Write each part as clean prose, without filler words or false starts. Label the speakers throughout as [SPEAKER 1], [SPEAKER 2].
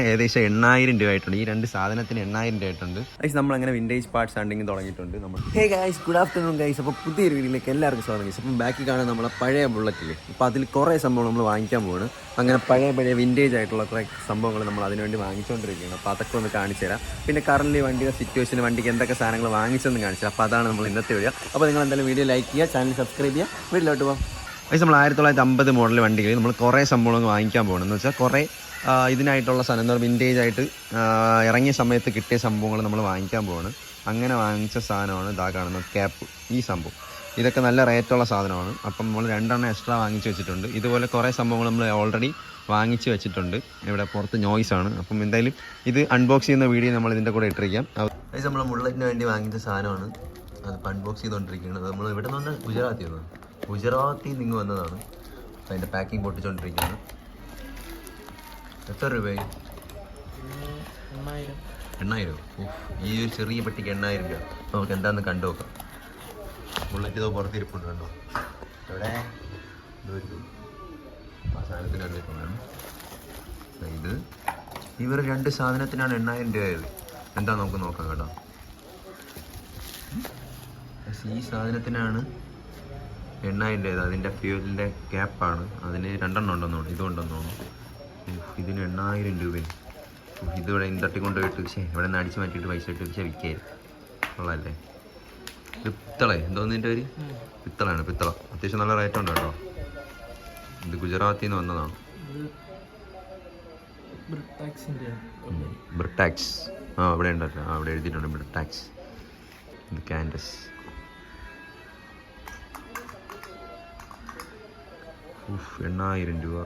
[SPEAKER 1] ഏകദേശം 8000 രൂപ ആയിട്ടുണ്ട്. ഈ രണ്ട് സാധനത്തിന് 8000 രൂപ ആയിട്ടുണ്ട്. ഗൈസ് നമ്മളങ്ങനെ വിൻറ്റേജ് പാർട്സ് ഹണ്ടിങ് തുടങ്ങിയിട്ടുണ്ട് നമ്മൾ. Hey guys, good afternoon guys. അപ്പോൾ പുതിയൊരു വീഡിയോയിലേക്ക് എല്ലാവർക്കും സ്വാഗതം ഗൈസ്. അപ്പം ബാക്കി കാണാൻ നമ്മളെ പഴയ ബുള്ളറ്റില്ലേ, അപ്പോൾ അതിൽ കുറേ സംഭവങ്ങൾ നമ്മൾ വാങ്ങിക്കാൻ പോവാണ്. അങ്ങനെ പഴയ വിൻറ്റേജ് ആയിട്ടുള്ള കുറേ സംഭവങ്ങൾ നമ്മൾ അതിനുവേണ്ടി വാങ്ങിച്ചുകൊണ്ടിരിക്കുകയാണ്. അപ്പോൾ അതൊക്കെ ഒന്ന് കാണിച്ചു തരാം. പിന്നെ കറൻറ്റ്ലി വണ്ടിയുടെ സിറ്റുവേഷൻ, വണ്ടിക്ക് എന്തൊക്കെ സാധനങ്ങൾ വാങ്ങിച്ചെന്ന് കാണിച്ചു തരാം. അപ്പോൾ അതാണ് നമ്മൾ ഇന്നത്തെ വീഡിയോ. അപ്പോൾ നിങ്ങൾ എന്തായാലും വീഡിയോ ലൈക്ക് ചെയ്യുക, ചാനൽ സബ്സ്ക്രൈബ് ചെയ്യുക. വീട്ടിലോട്ട് പോകാം. ഗൈസ് നമ്മൾ 1950 മോഡൽ വണ്ടികൾ നമ്മൾ കുറേ സംഭവങ്ങൾ വാങ്ങിക്കാൻ പോകണം. എന്ന് വെച്ചാൽ കുറേ ഇതിനായിട്ടുള്ള സാധനം എന്താ പറയുക, വിൻറ്റേജ് ആയിട്ട് ഇറങ്ങിയ സമയത്ത് കിട്ടിയ സംഭവങ്ങൾ നമ്മൾ വാങ്ങിക്കാൻ പോവാണ്. അങ്ങനെ വാങ്ങിച്ച സാധനമാണ് ഇതാ കാണുന്ന ക്യാപ്പ്. ഈ സംഭവം ഇതൊക്കെ നല്ല റേറ്റുള്ള സാധനമാണ്. അപ്പം നമ്മൾ 2 എണ്ണം എക്സ്ട്രാ വാങ്ങിച്ച് വെച്ചിട്ടുണ്ട്. ഇതുപോലെ കുറേ സംഭവങ്ങൾ നമ്മൾ ഓൾറെഡി വാങ്ങിച്ച് വെച്ചിട്ടുണ്ട്. ഇവിടെ പുറത്ത് നോയ്സാണ്. അപ്പം എന്തായാലും ഇത് അൺബോക്സ് ചെയ്യുന്ന വീഡിയോ നമ്മൾ ഇതിൻ്റെ കൂടെ ഇട്ടിരിക്കാം. അത് നമ്മൾ ബുള്ളറ്റിന് വേണ്ടി വാങ്ങിച്ച സാധനമാണ്. അത് അൺബോക്സ് ചെയ്തുകൊണ്ടിരിക്കുകയാണ്. നമ്മൾ ഇവിടെ നിന്ന് ഗുജറാത്തിൽ നിന്ന് വന്നതാണ്. അപ്പം അതിൻ്റെ പാക്കിംഗ് പൊട്ടിച്ചുകൊണ്ടിരിക്കുകയാണ്. എത്ര രൂപയായി? 8000. ഈ ഒരു ചെറിയ പെട്ടിക്ക് 8000 രൂപ. നമുക്ക് എന്താണെന്ന് കണ്ടു നോക്കാം. ബുള്ളറ്റ് ഇതോ പുറത്തിരിപ്പുണ്ട്, കണ്ടോ? ഇവിടെ ആ സാധനത്തിന് കണ്ടിട്ടുണ്ടാണ്. ഇത് ഇവർ 2 സാധനത്തിനാണ് 8000 രൂപയായത്. എന്താ നമുക്ക് നോക്കാം കേട്ടോ. ഈ സാധനത്തിനാണ് 8000 രൂപ. അതിൻ്റെ ഫ്യൂലിൻ്റെ ക്യാപ്പാണ്. അതിന് 2 എണ്ണം ഉണ്ടെന്ന് തോന്നുന്നു. ഇതുകൊണ്ടെന്ന് തോന്നുന്നു. ഇതിന് 8000 രൂപയും. ഇതിവിടെ തട്ടിക്കൊണ്ട് പോയിട്ട് ഇവിടെ നിന്ന് അടിച്ച് മാറ്റിയിട്ട് പൈസ ഇട്ട് വിൽക്കായിരുന്നു. കൊള്ളാമല്ലേ? പിത്തള എന്തോന്ന് ഇതിൻ്റെ പേര്? പിത്തളയാണ്. പിത്തള അത്യാവശ്യം നല്ല റേറ്റ് ഉണ്ട് കേട്ടോ. ഇത് ഗുജറാത്തിൽ നിന്ന് വന്നതാണ്. ബ്രിട്ടാക്സ്. ഇവിടെ ഉണ്ടല്ലോ. അവിടെ എഴുതിയിട്ടുണ്ട് ബ്രിട്ടാക്സ്. ഇത് കാൻഡസ്. 8000 രൂപ.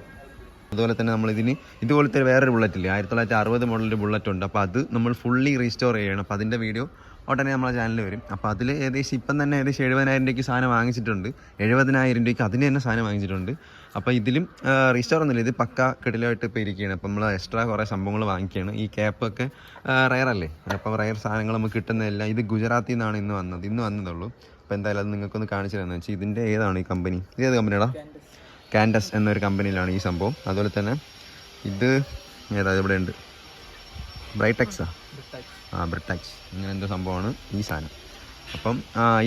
[SPEAKER 1] അതുപോലെ തന്നെ നമ്മളിതിന് ഇതുപോലത്തെ വേറൊരു ബുള്ളറ്റില്ലേ, 1960 മോഡലിൻ്റെ ബുള്ളറ്റ് ഉണ്ട്. അപ്പോൾ അത് നമ്മൾ ഫുള്ളി റീസ്റ്റോർ ചെയ്യണം. അപ്പോൾ അതിൻ്റെ വീഡിയോ ഉടനെ നമ്മളെ ചാനലിൽ വരും. അപ്പോൾ അതിൽ ഏകദേശം ഇപ്പം തന്നെ 70,000 രൂപയ്ക്ക് സാധനം വാങ്ങിച്ചിട്ടുണ്ട്. 70,000 രൂപയ്ക്ക് അതിന് തന്നെ സാധനം വാങ്ങിച്ചിട്ടുണ്ട്. അപ്പോൾ ഇതിലും റീസ്റ്റോർ ഒന്നുമില്ല. ഇത് പക്ക കിടിലായിട്ട് ഇപ്പോൾ ഇരിക്കുകയാണ്. അപ്പോൾ നമ്മൾ എക്സ്ട്രാ കുറേ സംഭവങ്ങൾ വാങ്ങിക്കുകയാണ്. ഈ ക്യാപ്പൊക്കെ റയറല്ലേ, അപ്പോൾ റയർ സാധനങ്ങൾ നമുക്ക് കിട്ടുന്നതല്ല. ഇത് ഗുജറാത്തിൽ നിന്നാണ് ഇന്ന് വന്നതുള്ളൂ. അപ്പോൾ എന്തായാലും അത് നിങ്ങൾക്കൊന്ന് കാണിച്ചു തരാമെന്ന് വെച്ചാൽ ഇതിൻ്റെ ഏതാണ് ഈ കമ്പനി? ഇതേത് കമ്പനിയാടാ? കാൻഡസ് എന്നൊരു കമ്പനിയിലാണ് ഈ സംഭവം. അതുപോലെ തന്നെ ഇത് ഇവിടെ ഉണ്ട്, ബ്രൈടെക്സാ. ബ്രിട്ടാക്സ് ഇങ്ങനെ എന്തോ സംഭവമാണ് ഈ സാധനം. അപ്പം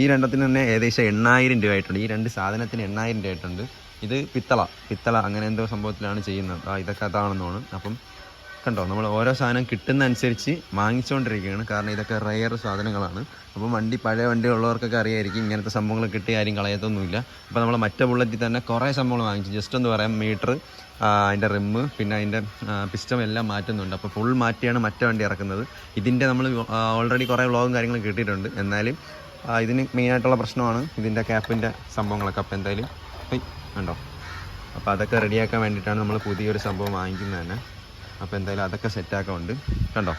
[SPEAKER 1] ഈ രണ്ടത്തിന് തന്നെ ഏകദേശം 8000 രൂപ ആയിട്ടുണ്ട്. ഈ 2 സാധനത്തിന് 8000 രൂപ ആയിട്ടുണ്ട്. ഇത് പിത്തള അങ്ങനെ എന്തോ സംഭവത്തിലാണ് ചെയ്യുന്നത്. ഇതൊക്കെ അതാണെന്ന് തോന്നുന്നു. അപ്പം കണ്ടോ, നമ്മൾ ഓരോ സാധനം കിട്ടുന്ന അനുസരിച്ച് വാങ്ങിച്ചുകൊണ്ടിരിക്കുകയാണ്. കാരണം ഇതൊക്കെ റെയർ സാധനങ്ങളാണ്. അപ്പം പഴയ വണ്ടിയുള്ളവർക്കൊക്കെ അറിയായിരിക്കും ഇങ്ങനത്തെ സംഭവങ്ങൾ കിട്ടിയ ആരും കളയത്തൊന്നുമില്ല. അപ്പോൾ നമ്മൾ മറ്റേ ബുള്ളറ്റിൽ തന്നെ കുറേ സംഭവങ്ങൾ വാങ്ങിച്ചു. ജസ്റ്റ് ഒന്ന് പറയാം, മീറ്റർ, അതിൻ്റെ റിമ്മ്, പിന്നെ അതിൻ്റെ പിസ്റ്റം എല്ലാം മാറ്റുന്നുണ്ട്. അപ്പോൾ ഫുൾ മാറ്റിയാണ് മറ്റേ വണ്ടി ഇറക്കുന്നത്. ഇതിൻ്റെ നമ്മൾ ഓൾറെഡി കുറേ വ്ളോഗും കാര്യങ്ങളും കിട്ടിയിട്ടുണ്ട്. എന്നാലും ഇതിന് മെയിനായിട്ടുള്ള പ്രശ്നമാണ് ഇതിൻ്റെ ക്യാപ്പിൻ്റെ സംഭവങ്ങളൊക്കെ. അപ്പോൾ എന്തായാലും കണ്ടോ, അപ്പോൾ അതൊക്കെ റെഡിയാക്കാൻ വേണ്ടിയിട്ടാണ് നമ്മൾ പുതിയൊരു സംഭവം വാങ്ങിക്കുന്നത് തന്നെ. അപ്പോൾ എന്തായാലും അതൊക്കെ സെറ്റാക്കാറുണ്ട്. കണ്ടോ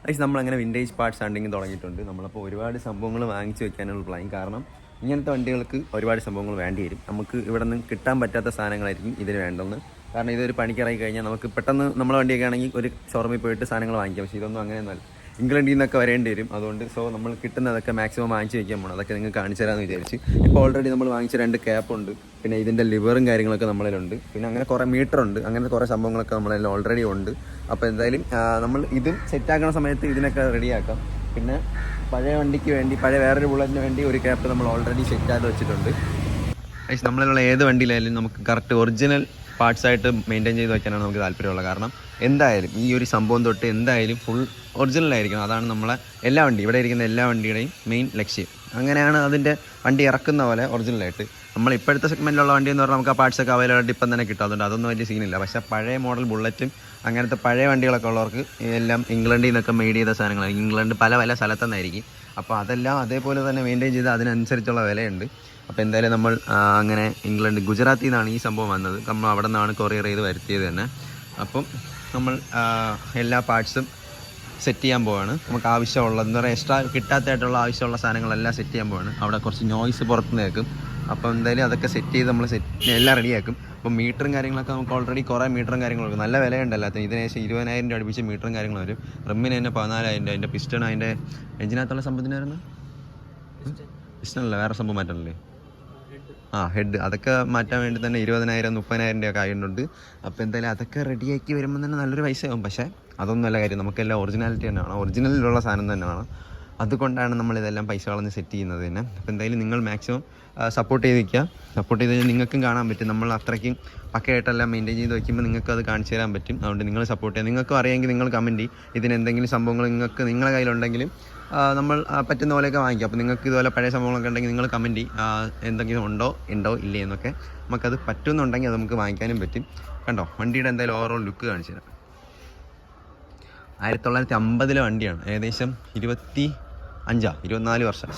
[SPEAKER 1] ഗൈസ്, നമ്മളങ്ങനെ വിൻറ്റേജ് പാർട്സ് ഹണ്ടിങ് തുടങ്ങിയിട്ടുണ്ട്. നമ്മളപ്പോൾ ഒരുപാട് സംഭവങ്ങൾ വാങ്ങിച്ച് വെക്കാനുള്ള പ്ലാൻ. കാരണം ഇങ്ങനത്തെ വണ്ടികൾക്ക് ഒരുപാട് സംഭവങ്ങൾ വേണ്ടി വരും. നമുക്ക് ഇവിടെ നിന്ന് കിട്ടാൻ പറ്റാത്ത സാധനങ്ങളായിരിക്കും ഇതിന് വേണ്ടെന്ന്. കാരണം ഇതൊരു പണിക്കിറങ്ങി കഴിഞ്ഞാൽ നമുക്ക് പെട്ടെന്ന് നമ്മളെ വണ്ടിയൊക്കെ ആണെങ്കിൽ ഒരു ഷോറൂമിൽ പോയിട്ട് സാധനങ്ങൾ വാങ്ങിക്കാം. പക്ഷേ ഇതൊന്നും അങ്ങനെയൊന്നുമല്ല, ഇംഗ്ലണ്ടിൽ നിന്നൊക്കെ വരേണ്ടി വരും. അതുകൊണ്ട് നമ്മൾ കിട്ടുന്നതൊക്കെ മാക്സിമം വാങ്ങിച്ച് വയ്ക്കാൻ പോകണം. അതൊക്കെ നിങ്ങൾക്ക് കാണിച്ചു തരാമെന്ന് വിചാരിച്ച്. ഇപ്പോൾ ഓൾറെഡി നമ്മൾ വാങ്ങിച്ച 2 ക്യാപ്പുണ്ട്. പിന്നെ ഇതിൻ്റെ ലിവറും കാര്യങ്ങളൊക്കെ നമ്മളിലുണ്ട്. പിന്നെ അങ്ങനെ കുറേ മീറ്ററുണ്ട്. അങ്ങനെ കുറേ സംഭവങ്ങളൊക്കെ നമ്മളതിൽ ഓൾറെഡി ഉണ്ട്. അപ്പോൾ എന്തായാലും നമ്മൾ ഇത് സെറ്റാക്കുന്ന സമയത്ത് ഇതിനൊക്കെ റെഡിയാക്കാം. പിന്നെ പഴയ വണ്ടിക്ക് വേണ്ടി, പഴയ വേറൊരു ബുള്ളറ്റിന് വേണ്ടി ഒരു ക്യാപ്പ് നമ്മൾ ഓൾറെഡി സെറ്റാക്കി വെച്ചിട്ടുണ്ട്. നമ്മളിലുള്ള ഏത് വണ്ടിയിലായാലും നമുക്ക് കറക്റ്റ് ഒറിജിനൽ പാർട്സായിട്ട് മെയിൻറ്റെയിൻ ചെയ്ത് വയ്ക്കാനാണ് നമുക്ക് താല്പര്യമുള്ളത്. കാരണം എന്തായാലും ഈ ഒരു സംഭവം തൊട്ട് എന്തായാലും ഫുൾ ഒറിജിനലായിരിക്കണം. അതാണ് നമ്മളെ എല്ലാ ഇവിടെ ഇരിക്കുന്ന എല്ലാ വണ്ടിയുടെയും മെയിൻ ലക്ഷ്യം. അങ്ങനെയാണ് അതിൻ്റെ വണ്ടി ഇറക്കുന്ന പോലെ ഒറിജിനലായിട്ട്. നമ്മൾ ഇപ്പോഴത്തെ സെഗ്മെൻറ്റിലുള്ള വണ്ടി എന്ന് പറഞ്ഞാൽ നമുക്ക് ആ പാർട്സൊക്കെ അവൈലബിൾ ഇപ്പം തന്നെ കിട്ടും. അതുകൊണ്ട് അതൊന്നും വലിയ സീനില്ല. പക്ഷേ പഴയ മോഡൽ ബുള്ളറ്റും അങ്ങനത്തെ പഴയ വണ്ടികളൊക്കെ ഉള്ളവർക്ക് എല്ലാം ഇംഗ്ലണ്ടിൽ നിന്നൊക്കെ മെയ്ഡ് ചെയ്ത സാധനങ്ങളാണ്. ഇംഗ്ലണ്ട് പല സ്ഥലത്തുനിന്നായിരിക്കും. അപ്പോൾ അതെല്ലാം അതേപോലെ തന്നെ മെയിൻറ്റെയിൻ ചെയ്ത് അതിനനുസരിച്ചുള്ള വിലയുണ്ട്. അപ്പോൾ എന്തായാലും നമ്മൾ അങ്ങനെ ഗുജറാത്തിൽ നിന്നാണ് ഈ സംഭവം വന്നത്. നമ്മൾ അവിടെ നിന്നാണ് കൊറിയർ ചെയ്ത് വരുത്തിയത് തന്നെ. അപ്പം നമ്മൾ എല്ലാ പാർട്സും സെറ്റ് ചെയ്യാൻ പോവാണ്. നമുക്ക് ആവശ്യമുള്ള എന്താ പറയുക, എക്സ്ട്രാ കിട്ടാത്തതായിട്ടുള്ള ആവശ്യമുള്ള സാധനങ്ങളെല്ലാം സെറ്റ് ചെയ്യാൻ പോവാണ്. അവിടെ കുറച്ച് നോയ്സ് പുറത്ത് കേൾക്കും. അപ്പോൾ എന്തായാലും അതൊക്കെ സെറ്റ് ചെയ്ത് നമ്മൾ എല്ലാം റെഡിയാക്കും. അപ്പോൾ മീറ്ററും കാര്യങ്ങളൊക്കെ നമുക്ക് ഓൾറെഡി കുറേ മീറ്ററും കാര്യങ്ങളൊക്കെ നല്ല വിലയുണ്ട് എല്ലാത്തിനും. ഇതിനേശം 20,000 രൂപ അടുപ്പിച്ച് മീറ്ററും കാര്യങ്ങളും വരും. റിമ്മിന് തന്നെ 14,000 രൂപ. അതിൻ്റെ പിസ്റ്റൺ, അതിൻ്റെ എഞ്ചിനകത്തുള്ള സംഭവത്തിനായിരുന്നു പിസ്റ്റണല്ല, വേറെ സംഭവം മാറ്റണല്ലേ? ഹെഡ് അതൊക്കെ മാറ്റാൻ വേണ്ടി തന്നെ 20,000 30,000 രൂപയൊക്കെ ആയിട്ടുണ്ട്. അപ്പോൾ എന്തായാലും അതൊക്കെ റെഡിയാക്കി വരുമ്പോൾ തന്നെ നല്ലൊരു പൈസ ആവും. പക്ഷേ അതൊന്നുമല്ല കാര്യം, നമുക്കെല്ലാം ഒറിജിനാലിറ്റി തന്നെയാണ്, ഒറിജിനലിലുള്ള സാധനം തന്നെയാണ്. അതുകൊണ്ടാണ് നമ്മളിതെല്ലാം പൈസ കളഞ്ഞ് സെറ്റ് ചെയ്യുന്നത് തന്നെ. അപ്പോൾ എന്തായാലും നിങ്ങൾ മാക്സിമം സപ്പോർട്ട് ചെയ്ത് നിൽക്കുക. സപ്പോർട്ട് ചെയ്ത് കഴിഞ്ഞാൽ നിങ്ങൾക്കും കാണാൻ പറ്റും നമ്മൾ അത്രയ്ക്കും പക്കയായിട്ടെല്ലാം മെയിൻറ്റെയിൻ ചെയ്ത് വയ്ക്കുമ്പോൾ നിങ്ങൾക്ക് അത് കാണിച്ചു തരാൻ പറ്റും. അതുകൊണ്ട് നിങ്ങൾ സപ്പോർട്ട് ചെയ്യുക. നിങ്ങൾക്കും അറിയാമെങ്കിൽ നിങ്ങൾ കമൻറ്റ് ചെയ്യും. ഇതിനെന്തെങ്കിലും സംഭവങ്ങൾ നിങ്ങളുടെ കയ്യിലുണ്ടെങ്കിലും നമ്മൾ പറ്റുന്ന പോലെയൊക്കെ വാങ്ങിക്കും. അപ്പോൾ നിങ്ങൾക്ക് ഇതുപോലെ പഴയ സംഭവങ്ങളൊക്കെ ഉണ്ടെങ്കിൽ നിങ്ങൾ കമൻറ്റ് ചെയ്യും, എന്തെങ്കിലും ഉണ്ടോ ഇല്ലേ എന്നൊക്കെ. നമുക്കത് പറ്റുമെന്നുണ്ടെങ്കിൽ അത് നമുക്ക് വാങ്ങിക്കാനും പറ്റും. കണ്ടോ വണ്ടിയുടെ എന്തായാലും ഓവറോൾ ലുക്ക് കാണിച്ചു തരാം. 1950 വണ്ടിയാണ്. ഏകദേശം 24 വർഷം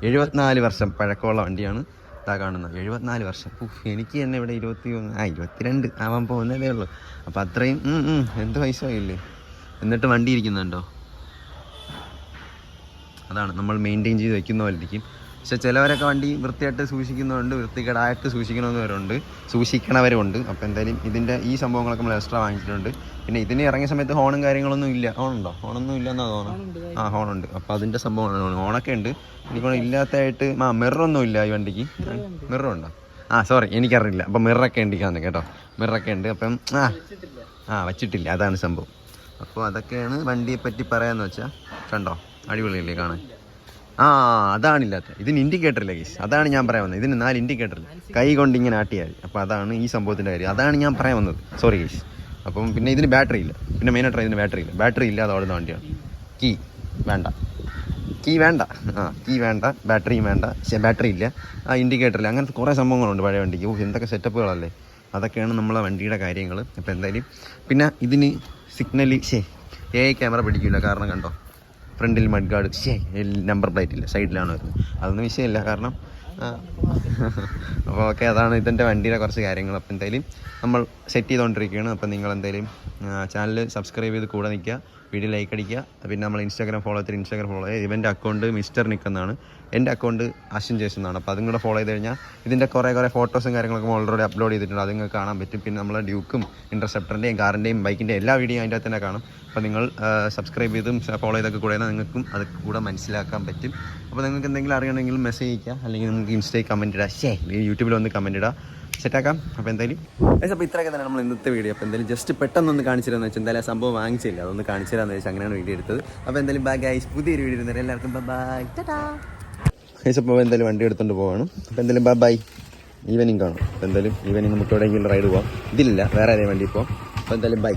[SPEAKER 1] 74 വർഷം പഴക്കമുള്ള വണ്ടിയാണ് ഇതാ കാണുന്നത്. 74 വർഷം. എനിക്ക് തന്നെ ഇവിടെ 22 ആവാൻ പോകുന്നതേ ഉള്ളൂ. അപ്പോൾ അത്രയും എന്ത് പൈസ ആയില്ലേ. എന്നിട്ട് വണ്ടി ഇരിക്കുന്നുണ്ടോ, അതാണ് നമ്മൾ മെയിൻറ്റെയിൻ ചെയ്ത് വയ്ക്കുന്ന പോലെ ഇരിക്കും. പക്ഷേ ചിലവരൊക്കെ വണ്ടി വൃത്തിയായിട്ട് സൂക്ഷിക്കുന്നവരുണ്ട്, വൃത്തികേടായിട്ട് സൂക്ഷിക്കണവരുണ്ട്. അപ്പോൾ എന്തായാലും ഇതിൻ്റെ ഈ സംഭവങ്ങളൊക്കെ നമ്മൾ എക്സ്ട്രാ വാങ്ങിച്ചിട്ടുണ്ട്. പിന്നെ ഇതിന് ഇറങ്ങിയ സമയത്ത് ഹോണും കാര്യങ്ങളൊന്നും ഇല്ല. ഹോണുണ്ടോ? ഹോണൊന്നും ഇല്ലെന്നാണ് തോന്നുന്നത്. ഹോണുണ്ട്. അപ്പോൾ അതിൻ്റെ സംഭവമാണ്. ഹോണൊക്കെ ഉണ്ട്. എനിക്കോണം ഇല്ലാത്തതായിട്ട് മിററൊന്നും ഇല്ല ഈ വണ്ടിക്ക്. മിററുണ്ടോ? സോറി എനിക്കറിയില്ല. അപ്പോൾ മിററൊക്കെ ഉണ്ട് കേട്ടോ, മിററൊക്കെ ഉണ്ട്. അപ്പം വച്ചിട്ടില്ല, അതാണ് സംഭവം. അപ്പോൾ അതൊക്കെയാണ് വണ്ടിയെ പറ്റി പറയാമെന്ന് വെച്ചാൽ. കണ്ടോ അടിപൊളിയല്ലേ കാണാൻ? അതാണില്ലാത്ത. ഇതിന് ഇൻഡിക്കേറ്റർ ഇല്ല ഗീസ്, അതാണ് ഞാൻ പറയാൻ വന്നത്. ഇതിന് 4 ഇൻഡിക്കേറ്റർ ഇല്ല, കൈ കൊണ്ട് ഇങ്ങനെ ആട്ടിയാൽ. അപ്പോൾ അതാണ് ഈ സംഭവത്തിൻ്റെ കാര്യം, അതാണ് ഞാൻ പറയാൻ വന്നത്. സോറി ഗീസ്. അപ്പം പിന്നെ ഇതിന് ബാറ്ററി ഇല്ല. പിന്നെ മെയിനായിട്ട് ഇതിന് ബാറ്ററി ഇല്ല, അത് ഓടുന്ന വണ്ടിയാണ്. കീ വേണ്ട, ബാറ്ററിയും വേണ്ട. ബാറ്ററി ഇല്ല, ഇൻഡിക്കേറ്റർ ഇല്ല. അങ്ങനത്തെ കുറേ സംഭവങ്ങളുണ്ട് പഴയ വണ്ടിക്ക്. എന്തൊക്കെ സെറ്റപ്പുകളല്ലേ. അതൊക്കെയാണ് നമ്മളെ വണ്ടിയുടെ കാര്യങ്ങൾ. അപ്പോൾ എന്തായാലും പിന്നെ ഇതിന് സിഗ്നൽ AI ക്യാമറ പിടിക്കില്ല. കാരണം കണ്ടോ ഫ്രണ്ടിൽ മഡ് ഗാർഡ്, നമ്പർ പ്ലേറ്റ് ഇല്ല, സൈഡിലാണ് വരുന്നത്. അതൊന്നും വിഷയമില്ല, കാരണം അപ്പോൾ ഓക്കെ, അതാണ് ഇതിൻ്റെ വണ്ടിയുടെ കുറച്ച് കാര്യങ്ങൾ. അപ്പോൾ എന്തായാലും നമ്മൾ സെറ്റ് ചെയ്തുകൊണ്ടിരിക്കുകയാണ്. അപ്പോൾ നിങ്ങൾ എന്തായാലും ചാനൽ സബ്സ്ക്രൈബ് ചെയ്ത് കൂടെ നിൽക്കുക, വീഡിയോ ലൈക്ക് അടിക്കുക. പിന്നെ നമ്മൾ ഇൻസ്റ്റാഗ്രാം ഫോളോ ചെയ്യുക. ഇവൻ്റെ അക്കൗണ്ട് മിസ്റ്റർ നിക്ക് എന്നാണ്, എൻ്റെ അക്കൗണ്ട് അശ്വിൻ ജേഷൻ എന്നാണ്. അപ്പോൾ അതും കൂടെ ഫോളോ ചെയ്ത് കഴിഞ്ഞാൽ ഇതിൻ്റെ കുറേ ഫോട്ടോസും കാര്യങ്ങളൊക്കെ ഓൾറെഡി അപ്ലോഡ് ചെയ്തിട്ടുണ്ട്, അത് നിങ്ങൾക്ക് കാണാൻ പറ്റും. പിന്നെ നമ്മളെ ഡ്യൂക്കും ഇൻ്റർസെപ്റ്ററിൻ്റെയും കാറിൻ്റെയും ബൈക്കിൻ്റെ എല്ലാ വീഡിയോ അതിൻ്റെ അകത്ത് തന്നെ കാണും. അപ്പോൾ നിങ്ങൾ സബ്സ്ക്രൈബ് ചെയ്തും ഫോളോ ചെയ്തൊക്കെ കൂടെ നിങ്ങൾക്കും അത് കൂടെ മനസ്സിലാക്കാൻ പറ്റും. അപ്പോൾ നിങ്ങൾക്ക് എന്തെങ്കിലും അറിയണമെങ്കിൽ മെസ്സേജ് ചെയ്യുക, അല്ലെങ്കിൽ നിങ്ങൾക്ക് ഇൻസ്റ്റയിൽ കമൻറ്റ് ഇടുക, യൂട്യൂബിൽ വന്ന് കമൻറ്റ് ഇടുക, സെറ്റാക്കാം. അപ്പോൾ എന്തായാലും അപ്പോൾ ഇത്രയൊക്കെ തന്നെ നമ്മൾ ഇന്നത്തെ വീഡിയോ. അപ്പോൾ എന്തായാലും ജസ്റ്റ് പെട്ടെന്നൊന്ന് കാണിച്ചു തരാമെന്ന് വെച്ചാൽ, എന്തായാലും സംഭവം വാങ്ങിച്ചില്ല, അതൊന്ന് കാണിച്ചു തരാമെന്ന് വെച്ചാൽ അങ്ങനെയാണ് വീഡിയോ എടുത്തത്. അപ്പോൾ എന്തായാലും ബൈ ഗൈസ്, പുതിയൊരു വീഡിയോ ഇരുന്നത് എല്ലാവർക്കും ബൈ. ഗൈസ് അപ്പോൾ എന്തായാലും വണ്ടി എടുത്തുകൊണ്ട് പോവാണ്. അപ്പോൾ എന്തായാലും ബൈ. ഈവനിങ് കാണും. അപ്പോൾ എന്തായാലും ഈവനിങ് നമുക്ക് എവിടെയെങ്കിലും റൈഡ് പോകാം. ഇതിലില്ല, വേറെ ഏതെങ്കിലും വണ്ടി പോകാം. അപ്പോൾ എന്തായാലും ബൈ.